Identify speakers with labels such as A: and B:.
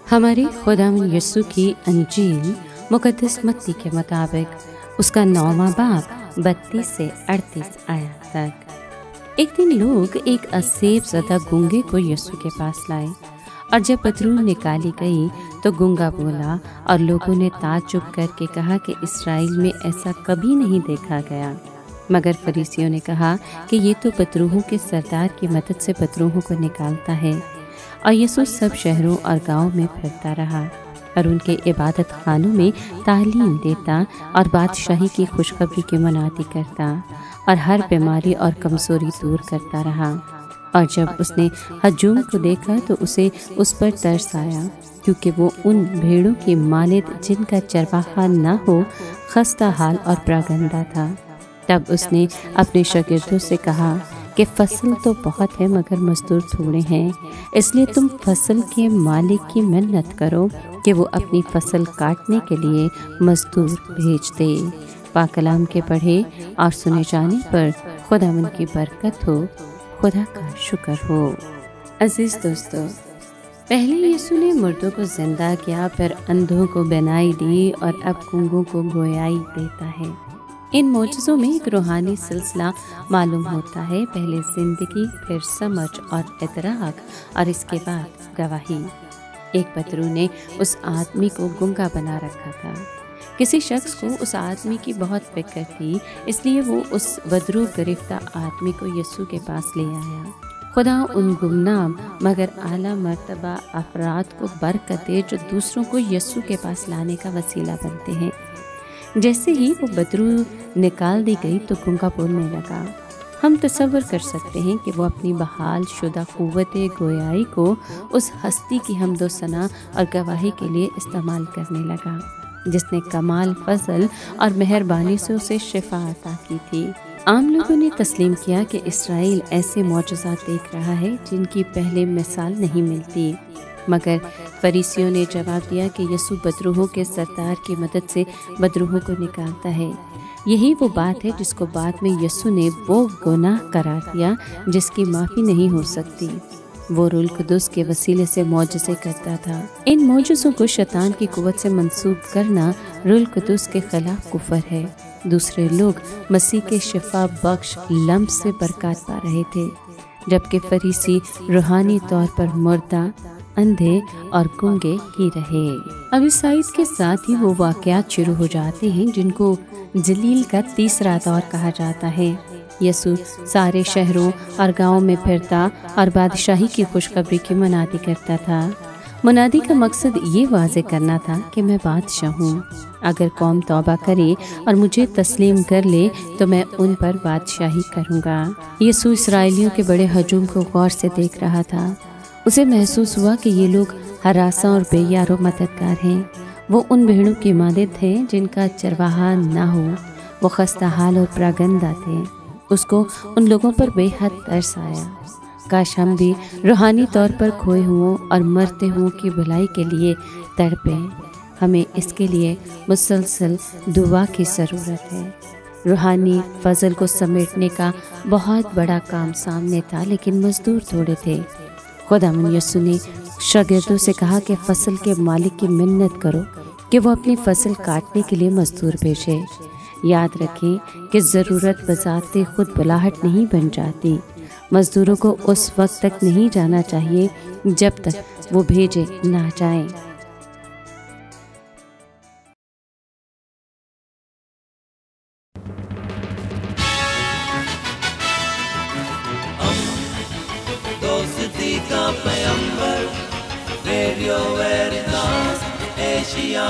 A: हमारे खुदावंद यीशु की अंजील मुकद्दस मत्ती के मुताबिक उसका 9वां बाब 32 से 38 आयत तक। एक दिन लोग एक असेब ज़दा गूंगे को यीशु के पास लाए और जब पतरूल निकाली गई तो गूंगा बोला और लोगों ने ताज्जुब करके कहा कि इस्राएल में ऐसा कभी नहीं देखा गया। मगर फरीसियों ने कहा कि ये तो पतरूहों के सरदार की मदद से पतरूहों को निकालता है। और यीशु सब शहरों और गांवों में फिरता रहा और उनके इबादत खानों में तालीम देता और बादशाही की खुशखबरी की मनाती करता और हर बीमारी और कमजोरी दूर करता रहा। और जब उसने हजूम को देखा तो उसे उस पर तरस आया, क्योंकि वो उन भेड़ों की मानिद जिनका चरवाहा न हो खस्ता हाल और प्रागंदा था। तब उसने अपने शागिर्दों से कहा कि फसल तो बहुत है मगर मजदूर थोड़े हैं, इसलिए तुम फसल के मालिक की मिन्नत करो कि वो अपनी फसल काटने के लिए मजदूर भेज दे। पाक कलाम के पढ़े और सुने जाने पर खुदावंद की बरकत हो, खुदा का शुक्र हो। अजीज दोस्तों, पहले यीशु ने मुर्दों को जिंदा किया, फिर अंधों को बिनाई दी और अब गूंगों को गोयाई देता है। इन मोजज़ों में एक रूहानी सिलसिला मालूम होता है, पहले जिंदगी, फिर समझ और इदराक और इसके बाद गवाही। एक पतरू ने उस आदमी को गूंगा बना रखा था। किसी शख्स को उस आदमी की बहुत फिक्र थी, इसलिए वो उस बदरू गिरफ्ता आदमी को यीशु के पास ले आया। खुदा उन गुमनाम मगर आला मर्तबा अफराद को बरकत दे जो दूसरों को यीशु के पास लाने का वसीला बनते हैं। जैसे ही वो बदरू निकाल दी गई तो गूंगा बोलने लगा। हम तसव्वुर कर सकते हैं कि वो अपनी बहाल शुदा क़ुव्वत गोयाई को उस हस्ती की हम्दो सना और गवाही के लिए इस्तेमाल करने लगा जिसने कमाल फजल और मेहरबानी से उसे शिफा अता की थी। आम लोगों ने तस्लीम किया कि इसराइल ऐसे मौजज़ात देख रहा है जिनकी पहले मिसाल नहीं मिलती, मगर फरीसियों ने जवाब दिया कि यीशु बदरूहों के सरदार की मदद से बदरूहों को निकालता है। यही वो बात है जिसको बाद में यीशु ने वो गुनाह करार दिया जिसकी माफ़ी नहीं हो सकती। वो रूल कुदुस के वसीले से मौजज़े करता था। इन मौजज़ों को शैतान की कुव्वत से मंसूब करना रूल कुदुस के खिलाफ कुफर है। दूसरे लोग मसीह के शिफा बख्श लम्ब से बरकत पा रहे थे, जबकि फरीसी रूहानी तौर पर मुर्दा, अंधे और गूंगे ही रहे। अब इस आयत के साथ ही वो वाक़यात शुरू हो जाते हैं जिनको जलील का तीसरा दौर कहा जाता है। यीशु सारे शहरों और गांवों में फिरता और बादशाही की खुशखबरी की मनादी करता था। मुनादी का मकसद ये वाज़े करना था कि मैं बादशाह हूँ। अगर कौम तौबा करे और मुझे तस्लीम कर ले तो मैं उन पर बादशाही करूँगा। यीशु इसराइलियों के बड़े हजूम को गौर से देख रहा था। उसे महसूस हुआ कि ये लोग हरासा और बेयारो मददगार हैं। वो उन भेड़ों की मादिद थे जिनका चरवाहा ना हो, वो खस्ता हाल और प्रागंदा थे। उसको उन लोगों पर बेहद तरस आया। काश हम भी रूहानी तौर पर खोए हुओं और मरते हुओं की भलाई के लिए तड़पें। हमें इसके लिए मुसलसल दुआ की ज़रूरत है। रूहानी फजल को समेटने का बहुत बड़ा काम सामने था, लेकिन मजदूर थोड़े थे। खुदावंद यीशु ने शागिर्दों से कहा कि फसल के मालिक की मिन्नत करो कि वो अपनी फसल काटने के लिए मजदूर भेजे। याद रखें कि ज़रूरत बजाते खुद बुलाहट नहीं बन जाती। मजदूरों को उस वक्त तक नहीं जाना चाहिए जब तक वो भेजे ना जाएं।
B: दोस्ती का पैगंबर, रेडियो वेरितास एशिया।